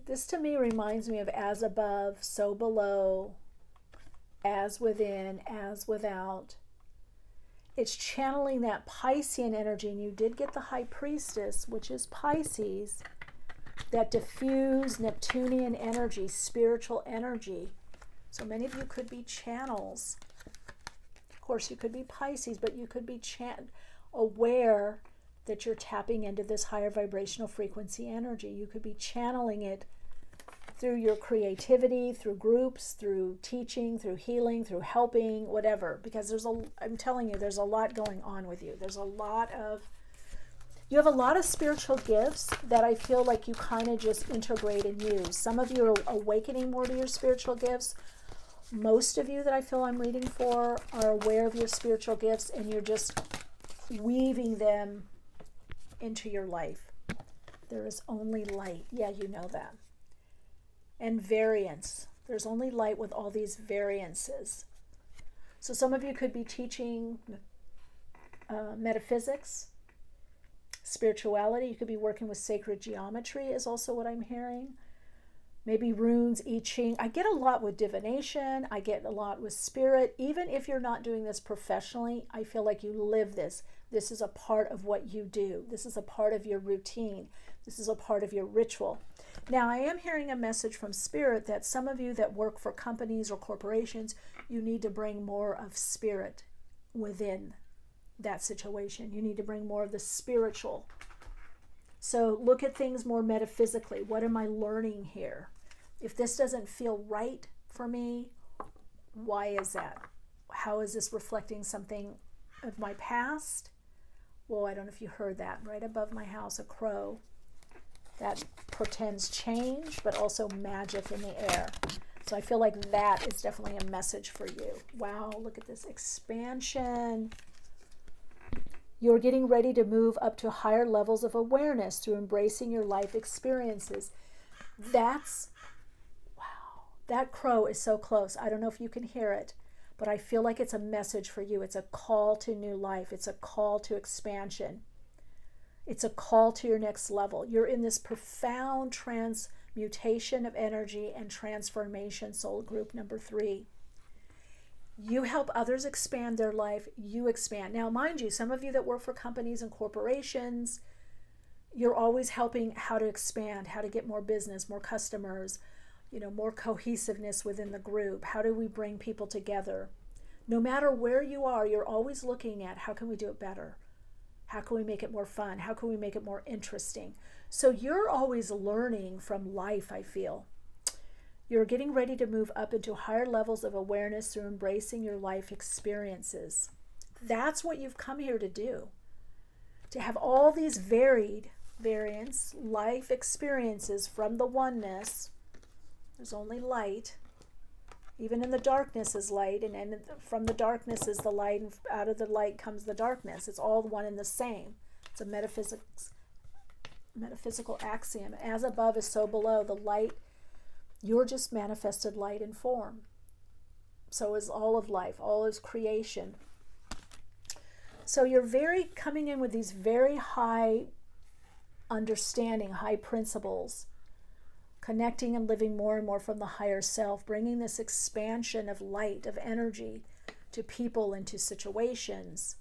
Speaker 1: This to me reminds me of as above, so below, as within, as without. It's channeling that Piscean energy, and you did get the High Priestess, which is Pisces, that diffuse Neptunian energy, spiritual energy. So many of you could be channels. Of course, you could be Pisces, but you could be aware that you're tapping into this higher vibrational frequency energy. You could be channeling it through your creativity, through groups, through teaching, through healing, through helping, whatever. Because I'm telling you, there's a lot going on with you. You have a lot of spiritual gifts that I feel like you kind of just integrate and use. Some of you are awakening more to your spiritual gifts. Most of you that I feel I'm reading for are aware of your spiritual gifts, and you're just weaving them into your life. There is only light. Yeah, you know that. And variance. There's only light with all these variances. So some of you could be teaching metaphysics, spirituality. You could be working with sacred geometry is also what I'm hearing. Maybe runes, I Ching. I get a lot with divination. I get a lot with spirit. Even if you're not doing this professionally, I feel like you live this. This is a part of what you do. This is a part of your routine. This is a part of your ritual. Now, I am hearing a message from Spirit that some of you that work for companies or corporations, you need to bring more of spirit within that situation. You need to bring more of the spiritual. So look at things more metaphysically. What am I learning here? If this doesn't feel right for me, why is that? How is this reflecting something of my past? Well, I don't know if you heard that. Right above my house, a crow that portends change, but also magic in the air. So I feel like that is definitely a message for you. Wow, look at this expansion. You're getting ready to move up to higher levels of awareness through embracing your life experiences. That crow is so close. I don't know if you can hear it, but I feel like it's a message for you. It's a call to new life. It's a call to expansion. It's a call to your next level. You're in this profound transmutation of energy and transformation, soul group number 3. You help others expand their life, you expand. Now, mind you, some of you that work for companies and corporations, you're always helping how to expand, how to get more business, more customers, more cohesiveness within the group. How do we bring people together? No matter where you are, you're always looking at how can we do it better? How can we make it more fun? How can we make it more interesting? So you're always learning from life, I feel. You're getting ready to move up into higher levels of awareness through embracing your life experiences. That's what you've come here to do. To have all these variants, life experiences from the oneness. There's only light. Even in the darkness is light, and from the darkness is the light, and out of the light comes the darkness. It's all one and the same. It's a metaphysical axiom. As above is so below. The light, you're just manifested light and form. So is all of life. All is creation. So you're coming in with these very high understanding, high principles, connecting and living more and more from the higher self, bringing this expansion of light, of energy to people and to situations.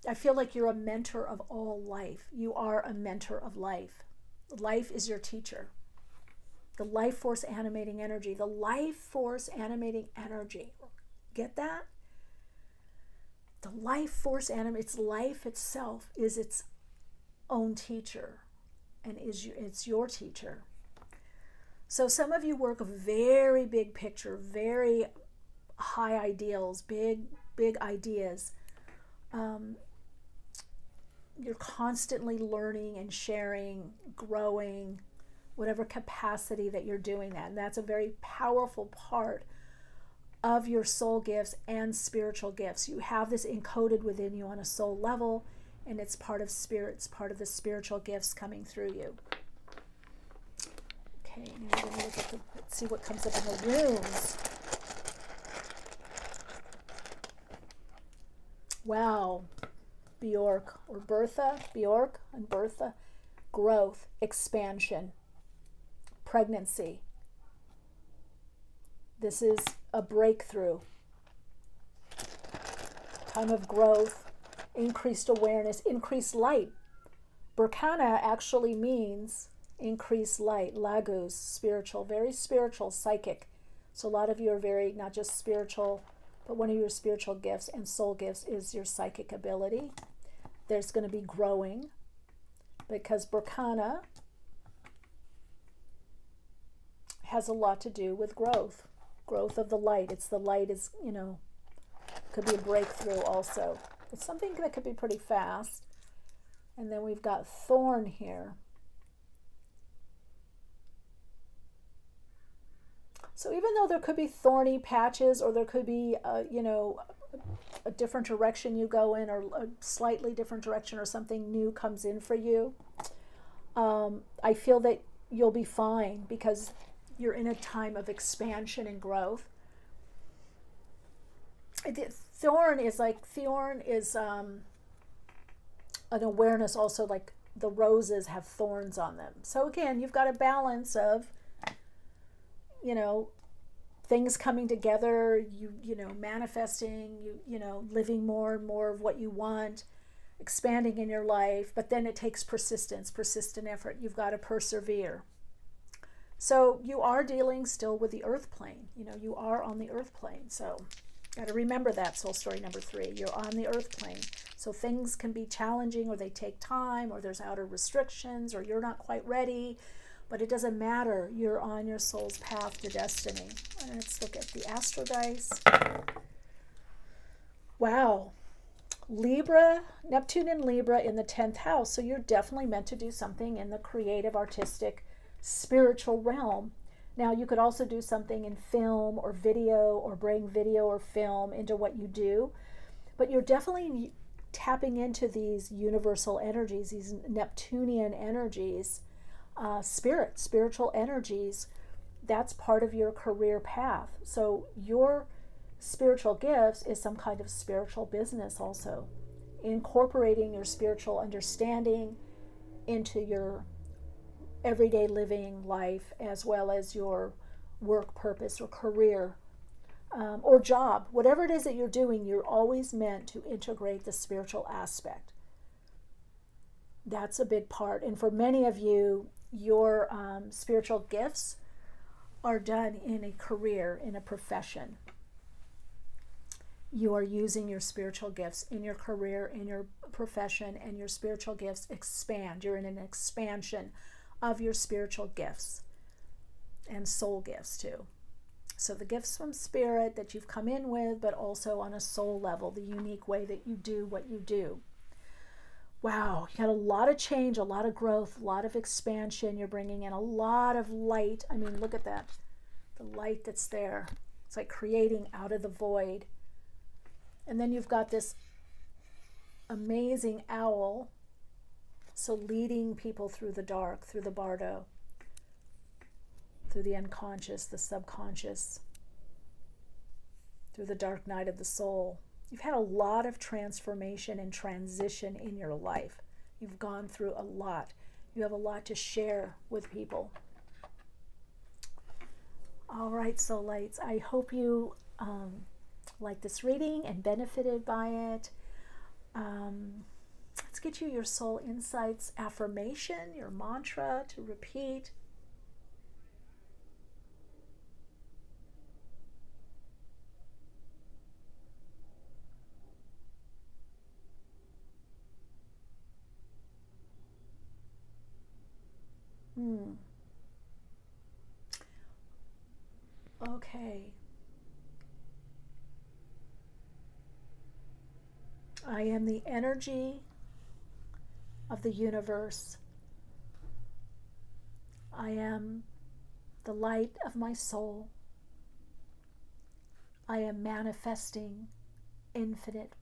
Speaker 1: I feel like you're a mentor of all life. You are a mentor of life. Life is your teacher. The life force animating energy. The life force animating energy. Get that? The life force it's life itself is its own teacher, and it's your teacher. So some of you work a very big picture, very high ideals, big ideas. You're constantly learning and sharing, growing, whatever capacity that you're doing that. And that's a very powerful part of your soul gifts and spiritual gifts. You have this encoded within you on a soul level, and it's part of spirit, it's part of the spiritual gifts coming through you. Okay, now we're going to look at let's see what comes up in the runes. Wow. Bjork or Bertha, Bjork and Bertha. Growth, expansion, pregnancy. This is a breakthrough. Time of growth, increased awareness, increased light. Berkana actually means increased light. Lagos, spiritual, very spiritual, psychic. So a lot of you are very, not just spiritual, but one of your spiritual gifts and soul gifts is your psychic ability. There's going to be growing because Berkana has a lot to do with growth. Growth of the light. It's the light is, could be a breakthrough also. It's something that could be pretty fast. And then we've got thorn here. So even though there could be thorny patches, or there could be, a different direction you go in, or a slightly different direction, or something new comes in for you, I feel that you'll be fine because you're in a time of expansion and growth. Thorn is an awareness also, like the roses have thorns on them. So again, you've got a balance of, things coming together, manifesting, living more and more of what you want, expanding in your life, but then it takes persistent effort. You've got to persevere. So you are dealing still with the earth plane. You are on the earth plane. So got to remember that, soul story number 3. You're on the earth plane. So things can be challenging, or they take time, or there's outer restrictions, or you're not quite ready. But it doesn't matter. You're on your soul's path to destiny. Let's look at the astro dice. Wow. Libra, Neptune in Libra in the 10th house. So you're definitely meant to do something in the creative, artistic, spiritual realm. Now, you could also do something in film or video, or bring video or film into what you do. But you're definitely tapping into these universal energies, these Neptunian energies. Spiritual energies, that's part of your career path. So your spiritual gifts is some kind of spiritual business also, incorporating your spiritual understanding into your everyday living life, as well as your work purpose or career or job. Whatever it is that you're doing, you're always meant to integrate the spiritual aspect. That's a big part. And for many of you, your spiritual gifts are done in a career, in a profession. You are using your spiritual gifts in your career, in your profession, and your spiritual gifts expand. You're in an expansion of your spiritual gifts and soul gifts too. So the gifts from spirit that you've come in with, but also on a soul level, the unique way that you do what you do. Wow, you got a lot of change, a lot of growth, a lot of expansion. You're bringing in a lot of light. I mean, look at that. The light that's there. It's like creating out of the void. And then you've got this amazing owl. So leading people through the dark, through the bardo, through the unconscious, the subconscious, through the dark night of the soul. You've had a lot of transformation and transition in your life. You've gone through a lot. You have a lot to share with people. All right, soul lights. I hope you like this reading and benefited by it. Let's get you your soul insights affirmation, your mantra to repeat. Okay. I am the energy of the universe. I am the light of my soul. I am manifesting infinite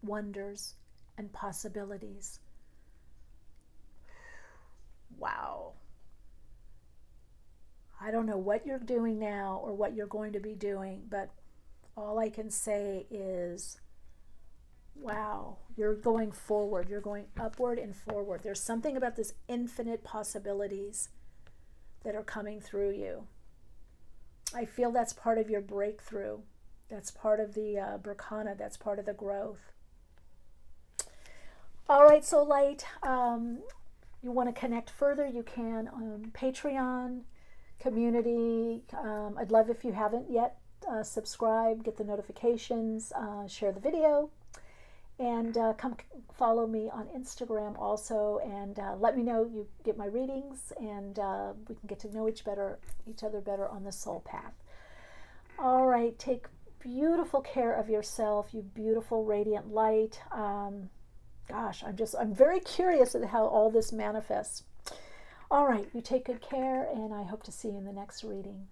Speaker 1: wonders and possibilities. Wow. I don't know what you're doing now or what you're going to be doing, but all I can say is, wow, you're going forward. You're going upward and forward. There's something about this infinite possibilities that are coming through you. I feel that's part of your breakthrough. That's part of the Berkana. That's part of the growth. All right, so light. You want to connect further, you can on Patreon community. I'd love if you haven't yet subscribe, get the notifications, share the video, and come follow me on Instagram also, and let me know you get my readings, and we can get to know each other better on the soul path. All right, take beautiful care of yourself, you beautiful radiant light. Gosh, I'm very curious at how all this manifests. All right, you take good care, and I hope to see you in the next reading.